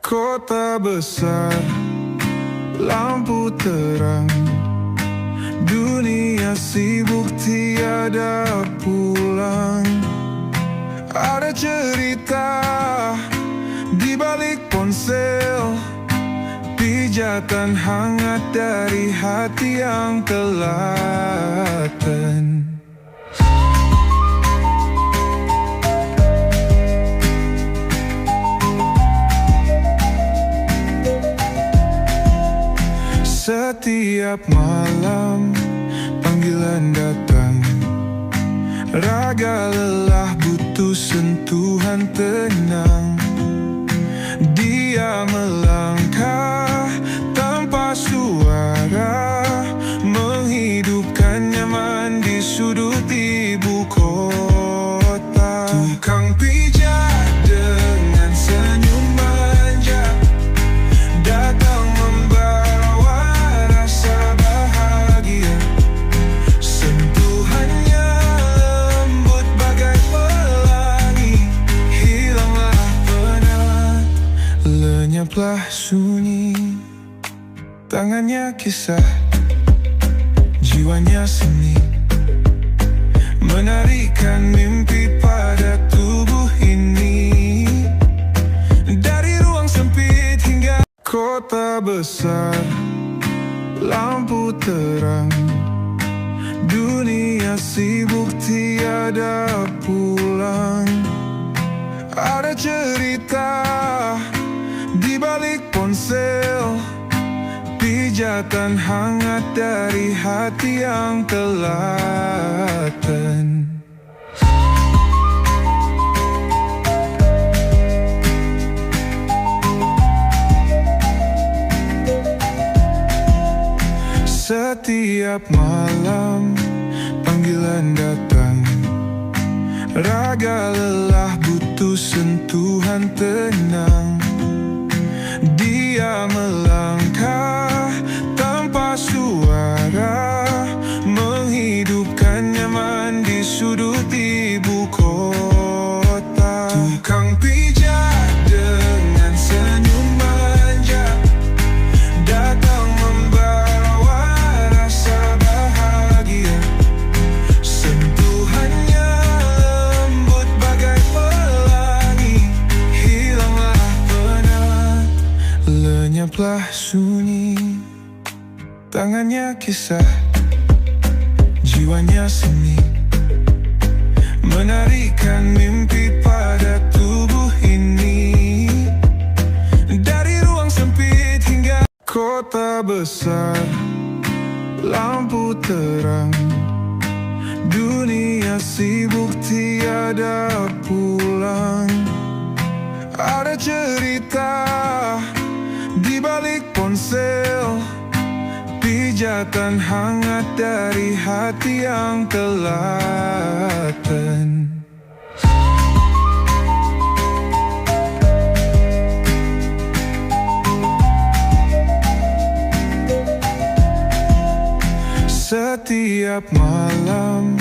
Kota besar, lampu terang, dunia sibuk tiada pulang. Ada cerita di balik ponsel, pijatan hangat dari hati yang telaten. Setiap malam panggilan datang, raga lelah butuh sentuhan tenang. Dia melangkah tanpa suara, menghidupkan nyaman di sudut ibu kota. Tukang pijat dengan senyum manja datang membawa rasa bahagia. Sentuhannya lembut bagai pelangi, hilanglah penat, lenyaplah sunyi. Tangannya kisah, jiwanya seni, menarikan mimpi pada tubuh ini. Dari ruang sempit hingga kota besar, lampu terang, dunia sibuk tiada pulang. Ada cerita di balik ponsel, pijatan hangat dari hati yang telaten. Setiap malam panggilan datang, raga lelah butuh sentuhan tenang. Dia melangkah tanpa suara, menghidupkan nyaman di sudut ibu kota. Tukang pijat dengan senyum manja datang membawa rasa bahagia. Sentuhannya lembut bagai pelangi, hilanglah penat, lenyaplah sunyi. Tangannya kisah, jiwanya seni, menarikan mimpi pada tubuh ini. Dari ruang sempit hingga kota besar, lampu terang, dunia sibuk tiada pulang. Ada cerita di balik ponsel, pijatan hangat dari hati yang telaten. Setiap malam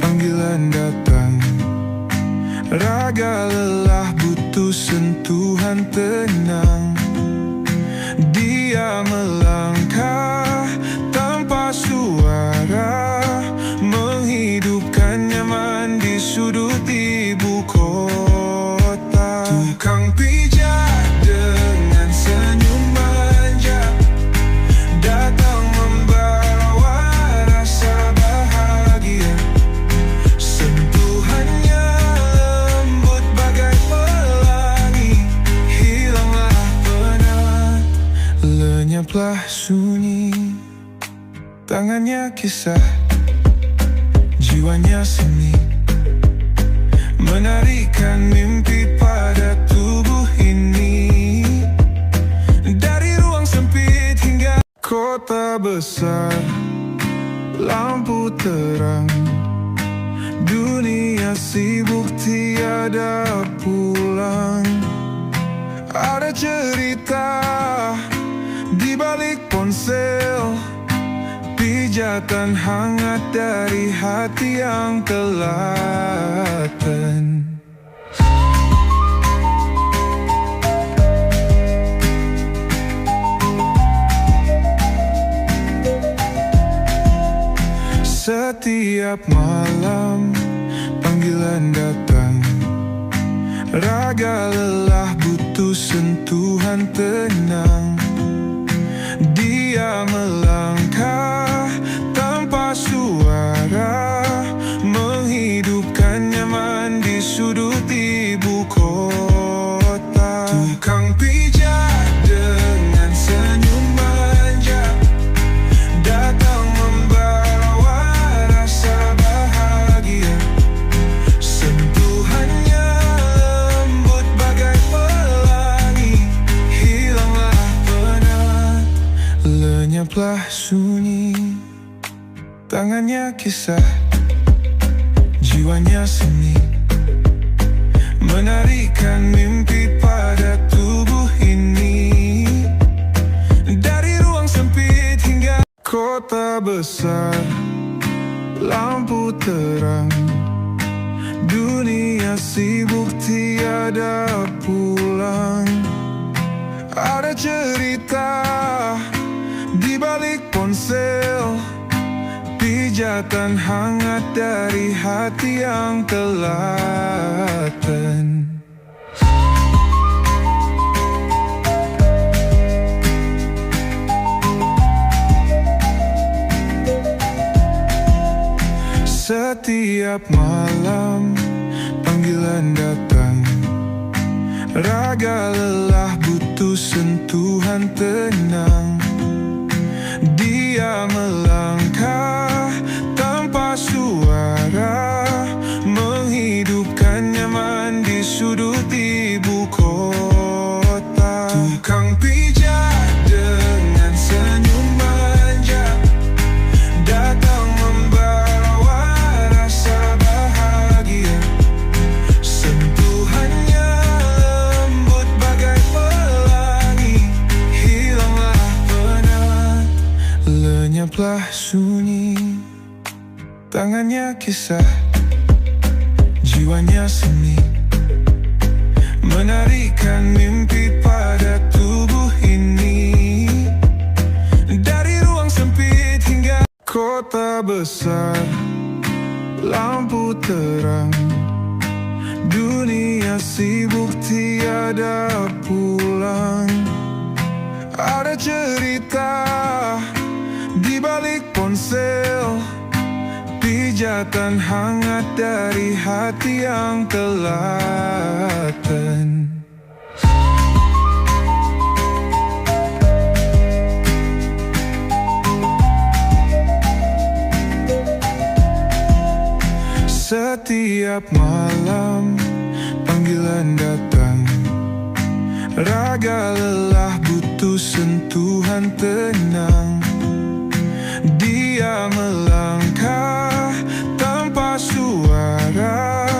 panggilan datang, raga lelah butuh sentuhan tenang. Dia melangkah tanpa suara, menghidupkan nyaman di sudut ibu kota. Tukang pijat dengan senyum manja datang membawa rasa bahagia. Sentuhannya lembut bagai pelangi, hilanglah penat, lenyaplah sunyi. Tangannya kisah, jiwanya seni, menarikan mimpi pada tubuh ini. Dari ruang sempit hingga kota besar, lampu terang, dunia sibuk tiada pulang. Ada cerita di balik ponsel, pijatan hangat dari hati yang telaten. Setiap malam panggilan datang, raga lelah butuh sentuhan tenang. Dia melangkah tanpa suara, menghidupkan nyaman di sudut ibu kota. Tukang pijat dengan senyum manja datang membawa rasa bahagia. Sentuhannya lembut bagai pelangi, hilanglah penat, lenyaplah sunyi. Tangannya kisah, jiwanya seni, menarikan mimpi pada tubuh ini. Dari ruang sempit hingga kota besar, lampu terang, dunia sibuk tiada pulang. Ada cerita di balik ponsel, pijatan hangat dari hati yang telaten. Setiap malam panggilan datang, raga lelah butuh sentuhan tenang. Dia melangkah tanpa suara, menghidupkan nyaman di sudut ibu kota. Tukang pijat dengan senyum manja datang membawa rasa bahagia. Sentuhannya lembut bagai pelangi, hilanglah penat, lenyaplah sunyi. Tangannya kisah, jiwanya seni, menarikan mimpi pada tubuh ini. Dari ruang sempit hingga kota besar, lampu terang, dunia sibuk tiada pulang. Ada cerita di balik ponsel, pijatan hangat dari hati yang telaten. Setiap malam panggilan datang, raga lelah butuh sentuhan tenang. Dia melangkah tanpa suara,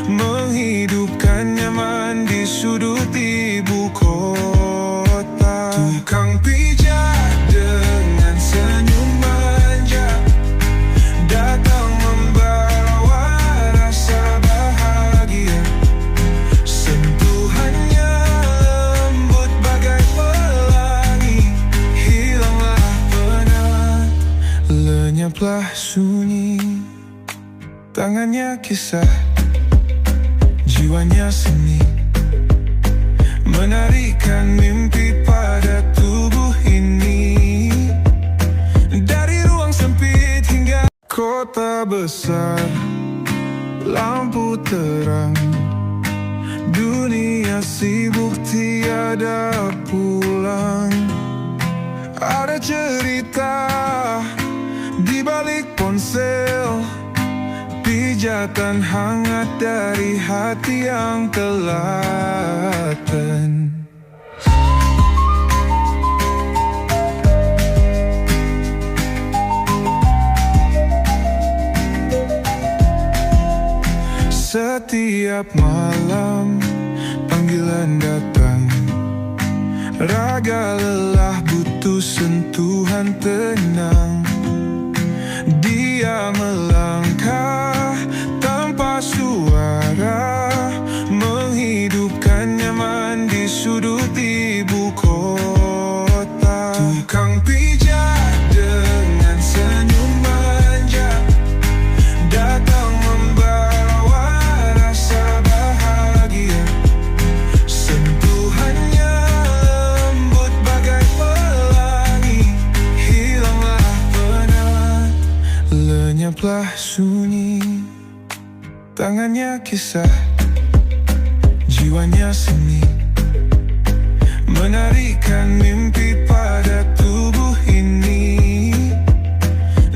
menghidupkan nyaman di sudut ibu kota. Tukang pijat dengan senyum manja datang membawa rasa bahagia. Sentuhannya lembut bagai pelangi, hilanglah penat, lenyaplah sunyi. Tangannya kisah, jiwanya seni, menarikan mimpi pada tubuh ini. Dari ruang sempit hingga kota besar, lampu terang, dunia sibuk tiada pulang. Ada cerita di balik ponsel, pijatan hangat dari hati yang telaten. Setiap malam panggilan datang, raga lelah butuh sentuhan tenang. Dia melangkah tanpa suara, menghidupkan nyaman di sudut ibu kota. Tukang pijat dengan senyum manja sunyi, tangannya kisah, jiwanya seni, menarikan mimpi pada tubuh ini.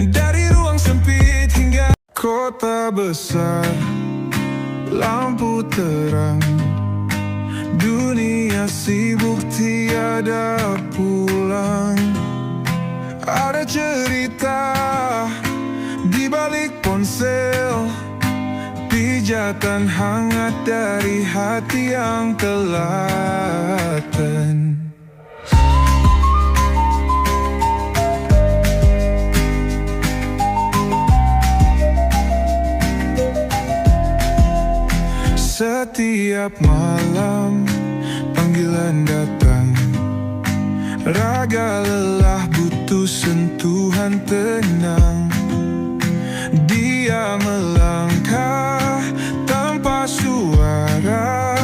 Dari ruang sempit hingga kota besar, lampu terang, dunia sibuk tiada pulang. Ada cerita di balik ponsel, pijatan hangat dari hati yang telaten. Setiap malam panggilan datang, raga lelah butuh sentuhan tenang. Dia melangkah tanpa suara,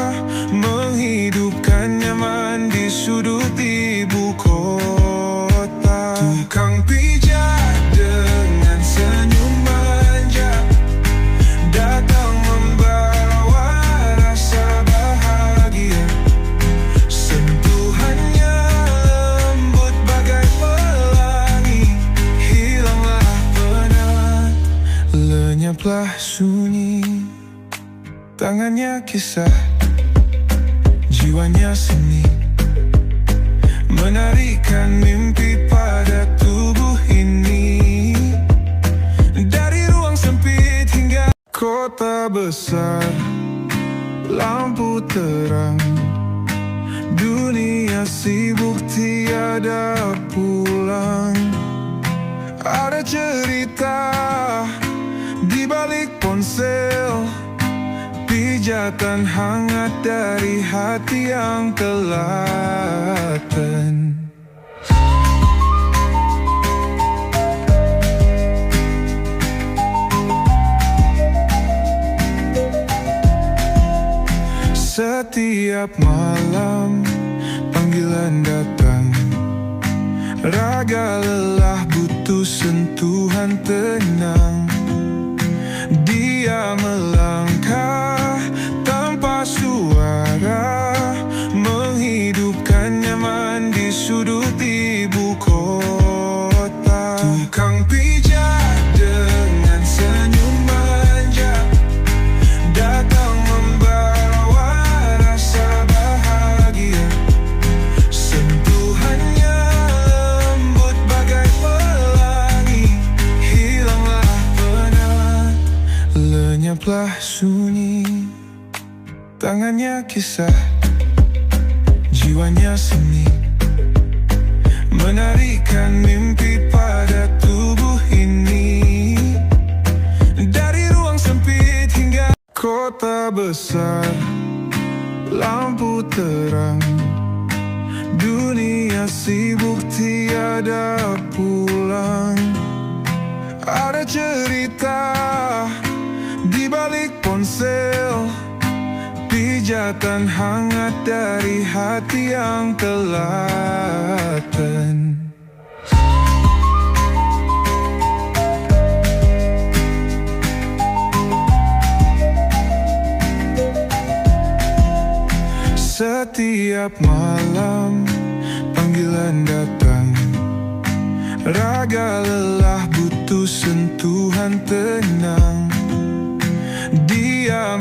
menghidupkan nyaman di sudut ibu kota. Tukang pijat dengan senyum manja datang membawa rasa bahagia. Sentuhannya lembut bagai pelangi, hilanglah penat, lenyaplah sunyi. Tangannya kisah, jiwanya seni, menarikan mimpi pada tubuh ini. Dari ruang sempit hingga kota besar, lampu terang, dunia sibuk tiada pulang. Ada cerita di balik ponsel, pijatan hangat dari hati yang telaten. Setiap malam panggilan datang, raga lelah butuh sentuhan tenang. Dia melangkah tanpa suara, menghidupkan nyaman di sudut ibu kota. Tukang pijat dengan senyum manja datang membawa rasa bahagia. Sentuhannya lembut bagai pelangi, hilanglah penat, lenyaplah sunyi. Tangannya kisah, jiwanya seni, menarikan mimpi pada tubuh ini. Dari ruang sempit hingga kota besar, lampu terang, dunia sibuk tiada pulang. Ada cerita di balik ponsel, pijatan hangat dari hati yang telaten. Setiap malam panggilan datang, raga lelah butuh sentuhan tenang. Dia